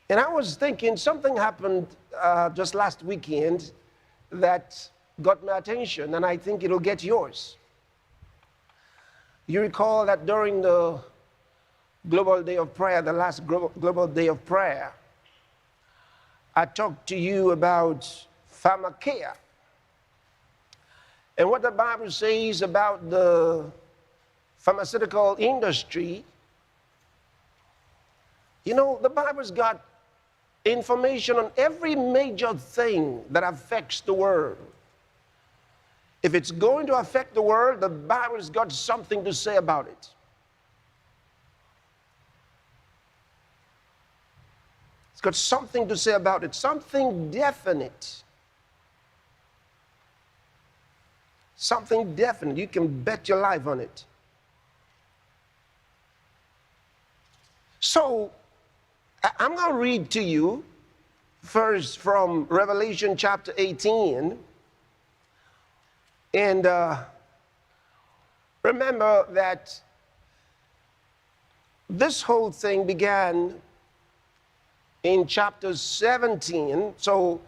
And I was thinking something happened just last weekend that got my attention, and I think it'll get yours. You recall that during the Global Day of Prayer, the last Global Day of Prayer, I talked to you about Pharmakeia and what the Bible says about the pharmaceutical industry. You know, the Bible's got information on every major thing that affects the world. If it's going to affect the world, the Bible's got something to say about it. It's got something to say about it, something definite. Something definite. You can bet your life on it. So, I'm going to read to you first from Revelation chapter 18. And remember that this whole thing began in chapter 17. So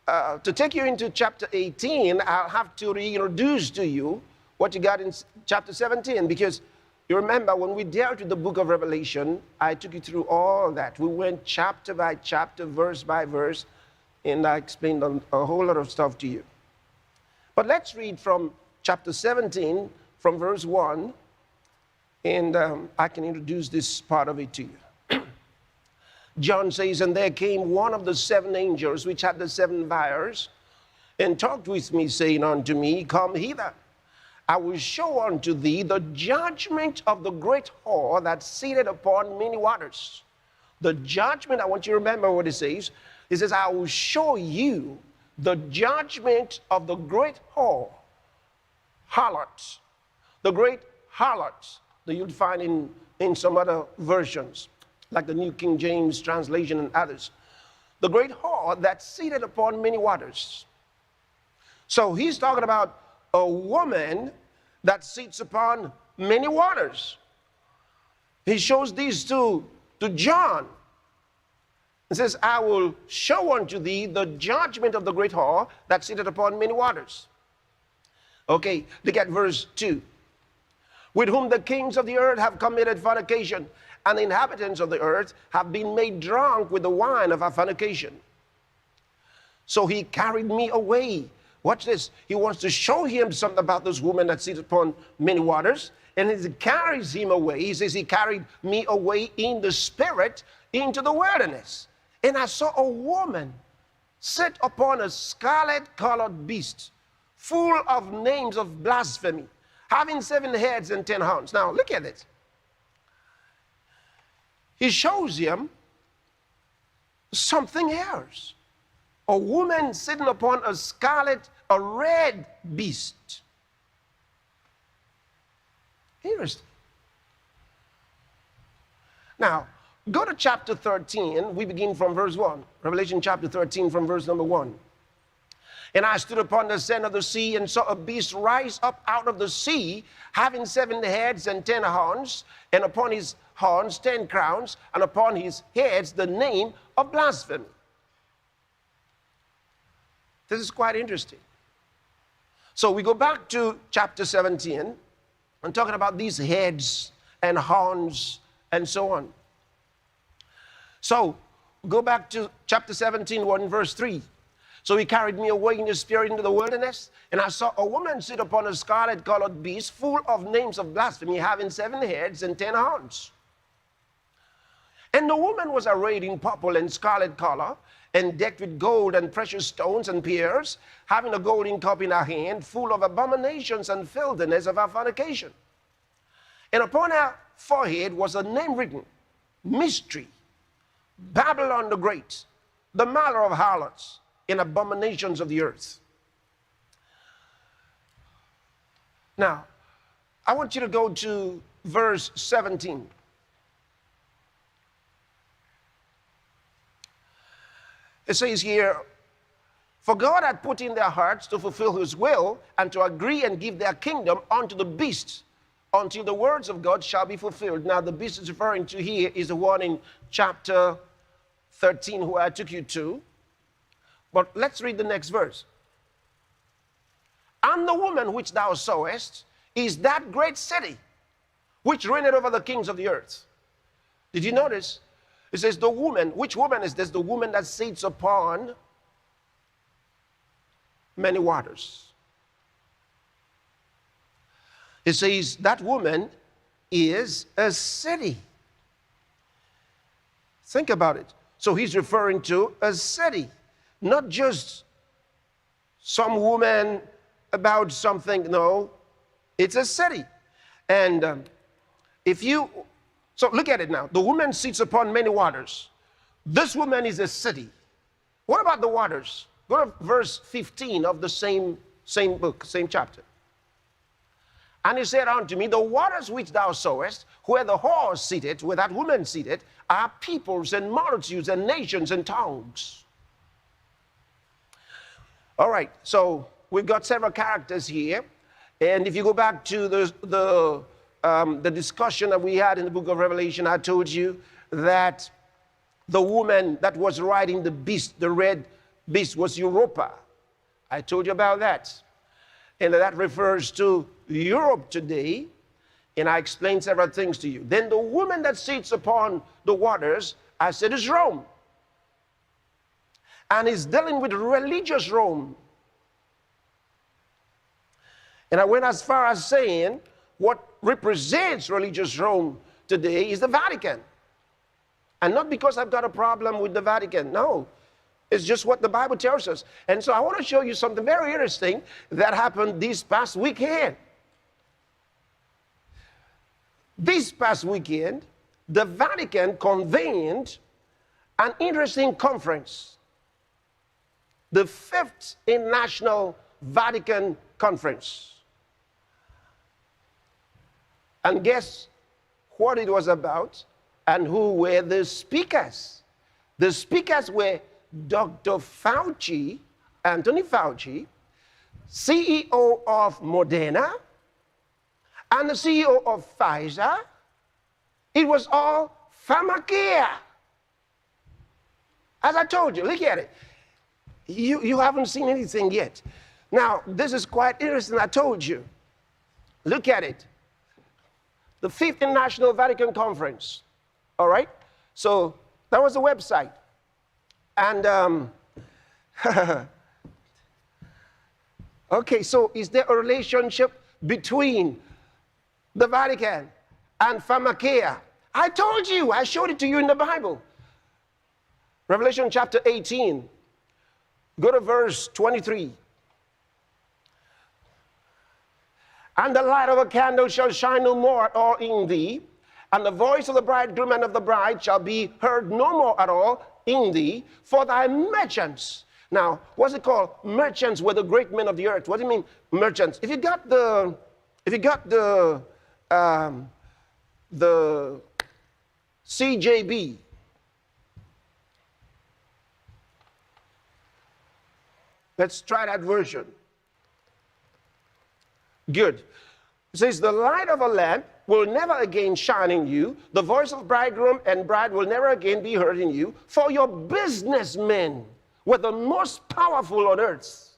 to take you into chapter 18, I'll have to reintroduce to you what you got in chapter 17, because you remember when we dealt with the book of Revelation, I took you through all that. We went chapter by chapter, verse by verse, and I explained a whole lot of stuff to you. But let's read from chapter 17, from verse 1, and I can introduce this part of it to you. John says, "And there came one of the seven angels which had the seven vials, and talked with me, saying unto me, Come hither. I will show unto thee the judgment of the great whore that sitteth upon many waters." The judgment, I want you to remember what it says. It says, I will show you the judgment of the great whore, Harlot. The great harlot that you'd find in some other versions, like the New King James translation and others. The great whore that sitteth upon many waters. So he's talking about a woman that sits upon many waters. He shows these to John. It says, I will show unto thee the judgment of the great whore that sitteth upon many waters. Okay, look at verse 2. With whom the kings of the earth have committed fornication, and the inhabitants of the earth have been made drunk with the wine of her fornication. So he carried me away. Watch this. He wants to show him something about this woman that sits upon many waters. And as he carries him away, he says, he carried me away in the spirit into the wilderness. And I saw a woman sit upon a scarlet-colored beast, full of names of blasphemy, having 7 heads and 10 horns. Now, look at it. He shows him something else. A woman sitting upon a red beast. Interesting. Now, go to chapter 13. We begin from verse 1. Revelation chapter 13 from verse number 1. And I stood upon the sand of the sea and saw a beast rise up out of the sea, having 7 heads and 10 horns, and upon his horns 10 crowns, and upon his heads the name of blasphemy. This is quite interesting. So we go back to chapter 17 and talking about these heads and horns and so on. So go back to chapter 17, 1 verse 3. So he carried me away in the spirit into the wilderness, and I saw a woman sit upon a scarlet-colored beast, full of names of blasphemy, having 7 heads and 10 horns. And the woman was arrayed in purple and scarlet color, and decked with gold and precious stones and pearls, having a golden cup in her hand, full of abominations and filthiness of her fornication. And upon her forehead was a name written, Mystery, Babylon the Great, the mother of harlots and abominations of the earth. Now, I want you to go to verse 17. It says here, for God had put in their hearts to fulfill his will and to agree and give their kingdom unto the beast until the words of God shall be fulfilled. Now the beast is referring to here is the one in chapter 13 where I took you to. But let's read the next verse. And the woman which thou sawest is that great city, which reigneth over the kings of the earth. Did you notice? It says the woman. Which woman is this? The woman that sits upon many waters. It says that woman is a city. Think about it. So he's referring to a city, not just some woman about something. No, it's a city. And so look at it now. The woman sits upon many waters. This woman is a city. What about the waters? Go to verse 15 of the same book, same chapter. And he said unto me, the waters which thou sawest, where the whore sitteth, where that woman sitteth, are peoples and multitudes and nations and tongues. All right, so we've got several characters here. And if you go back to the discussion that we had in the book of Revelation, I told you that the woman that was riding the beast, the red beast, was Europa. I told you about that. And that refers to Europe today. And I explained several things to you. Then the woman that sits upon the waters, I said, is Rome. And is dealing with religious Rome. And I went as far as saying what represents religious Rome today is the Vatican. And not because I've got a problem with the Vatican. No. It's just what the Bible tells us. And so I want to show you something very interesting that happened this past weekend. This past weekend, the Vatican convened an interesting conference. The 5th International Vatican Conference. And guess what it was about and who were the speakers? The speakers were Dr. Fauci, Anthony Fauci, CEO of Moderna, and the CEO of Pfizer. It was all Pharmakeia. As I told you, look at it. You haven't seen anything yet. Now, this is quite interesting, I told you. Look at it. The 5th International Vatican Conference. All right? So that was the website. And, okay, so is there a relationship between the Vatican and Pharmakeia? I told you, I showed it to you in the Bible. Revelation chapter 18. Go to verse 23. And the light of a candle shall shine no more at all in thee, and the voice of the bridegroom and of the bride shall be heard no more at all in thee, for thy merchants. Now, what's it called? Merchants were the great men of the earth. What do you mean, merchants? If you got the CJB, let's try that version. Good. It says, the light of a lamp will never again shine in you. The voice of bridegroom and bride will never again be heard in you. For your businessmen were the most powerful on earth.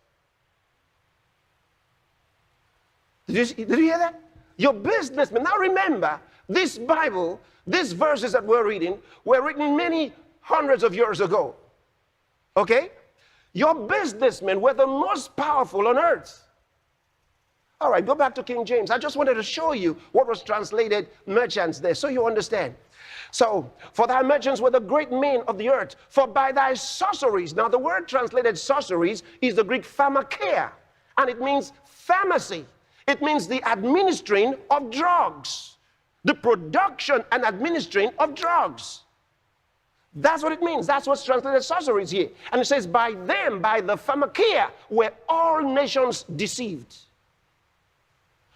Did you hear that? Your businessmen. Now remember, this Bible, these verses that we're reading, were written many hundreds of years ago. Okay? Your businessmen were the most powerful on earth. All right, go back to King James. I just wanted to show you what was translated merchants there, so you understand. So, for thy merchants were the great men of the earth, for by thy sorceries. Now, the word translated sorceries is the Greek pharmakeia, and it means pharmacy. It means the administering of drugs, the production and administering of drugs. That's what it means. That's what's translated sorceries here. And it says, by them, by the pharmakeia, were all nations deceived.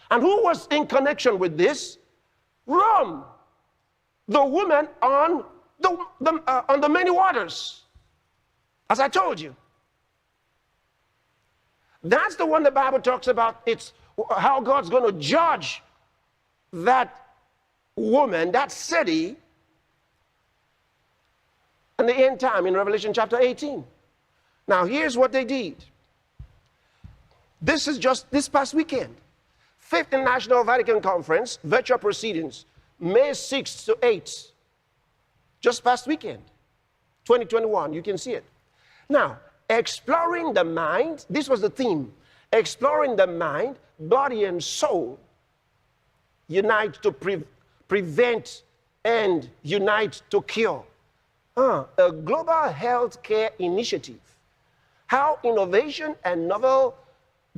And who was in connection with this? Rome, the woman on the many waters, as I told you. That's the one the Bible talks about. It's how God's going to judge that woman, that city. and the end time in Revelation chapter 18. Now, here's what they did. This is just this past weekend. 5th International Vatican Conference, virtual proceedings, May 6th to 8th. Just past weekend, 2021, you can see it. Now, exploring the mind, this was the theme. Exploring the mind, body, and soul unite to prevent and unite to cure. A global healthcare initiative. How innovation and novel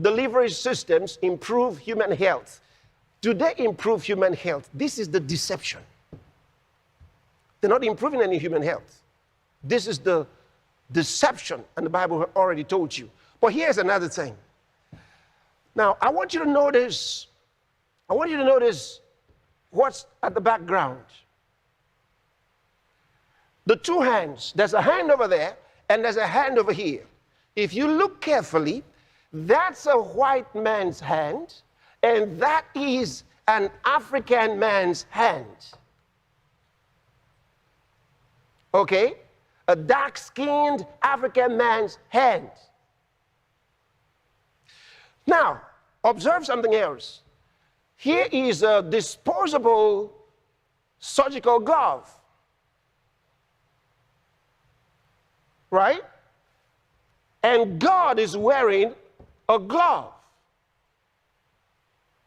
delivery systems improve human health. Do they improve human health? This is the deception. They're not improving any human health. This is the deception, and the Bible already told you. But here's another thing. Now, I want you to notice what's at the background. The two hands, there's a hand over there, and there's a hand over here. If you look carefully, that's a white man's hand, and that is an African man's hand. Okay? A dark-skinned African man's hand. Now, observe something else. Here is a disposable surgical glove. Right? And God is wearing a glove.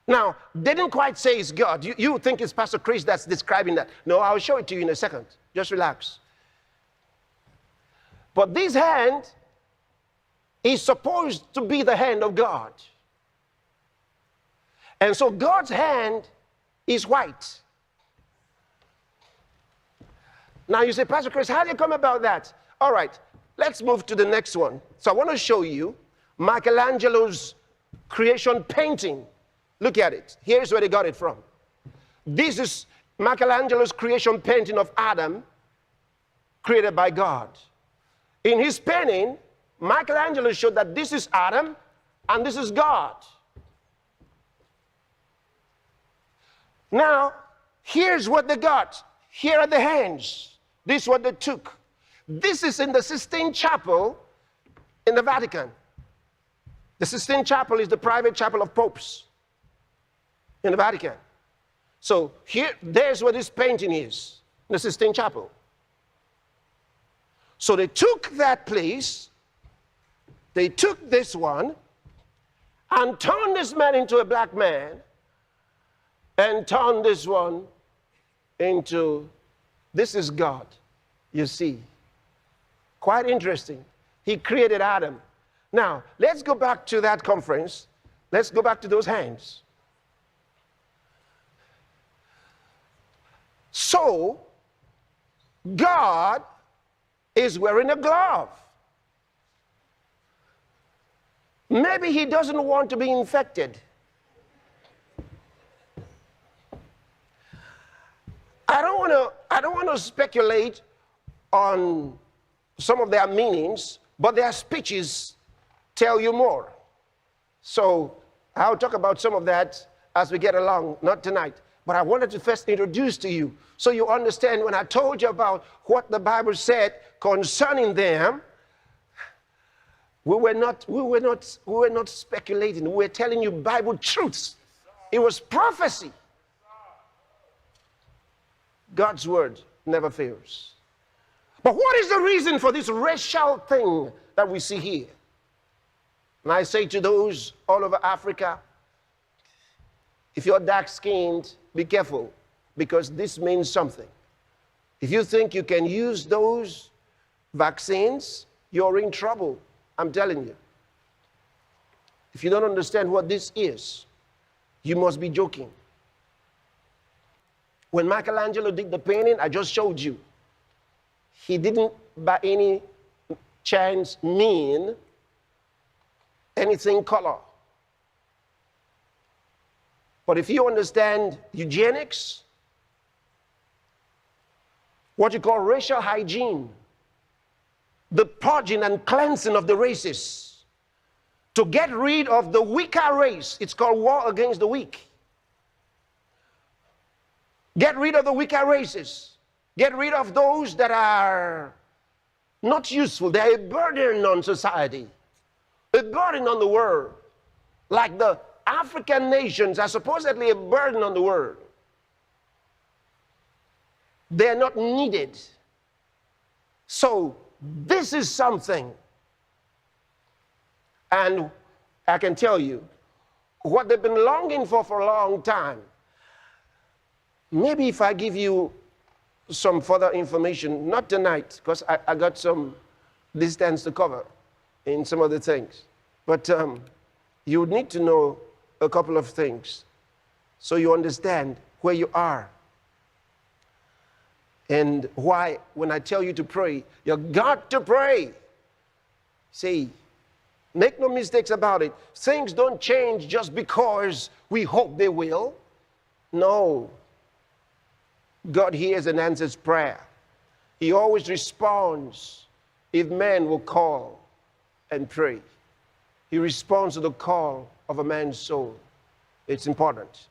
Now, they didn't quite say it's God. You think it's Pastor Chris that's describing that. No, I'll show it to you in a second. Just relax. But this hand is supposed to be the hand of God. And so God's hand is white. Now you say, Pastor Chris, how do you come about that? All right, let's move to the next one. So I want to show you Michelangelo's creation painting. Look at it. Here's where they got it from. This is Michelangelo's creation painting of Adam, created by God. In his painting, Michelangelo showed that this is Adam and this is God. Now, here's what they got. Here are the hands. This is what they took. This is in the Sistine Chapel in the Vatican. The Sistine Chapel is the private chapel of popes in the Vatican. So there's where this painting is, the Sistine Chapel. So they took that place, they took this one, and turned this man into a black man, and turned this one into, this is God, you see. Quite interesting. He created Adam. Now, let's go back to that conference. Let's go back to those hands. So, God is wearing a glove. Maybe he doesn't want to be infected. I don't want to speculate on some of their meanings, but their speeches tell you more. So I'll talk about some of that as we get along, not tonight. But I wanted to first introduce to you so you understand when I told you about what the Bible said concerning them, we were not speculating. We were telling you Bible truths. It was prophecy. God's word never fails. But what is the reason for this racial thing that we see here? And I say to those all over Africa, if you're dark-skinned, be careful, because this means something. If you think you can use those vaccines, you're in trouble. I'm telling you. If you don't understand what this is, you must be joking. When Michelangelo did the painting, I just showed you, he didn't by any chance mean anything color. But if you understand eugenics, what you call racial hygiene, the purging and cleansing of the races, to get rid of the weaker race, it's called war against the weak. Get rid of the weaker races. Get rid of those that are not useful. They're a burden on society, a burden on the world. Like the African nations are supposedly a burden on the world. They're not needed. So this is something. And I can tell you, what they've been longing for a long time. Maybe if I give you some further information, not tonight, because I got some distance to cover in some of the things. But you would need to know a couple of things so you understand where you are. And why, when I tell you to pray, you've got to pray. See, make no mistakes about it. Things don't change just because we hope they will. No. God hears and answers prayer. He always responds if men will call and pray. He responds to the call of a man's soul. It's important.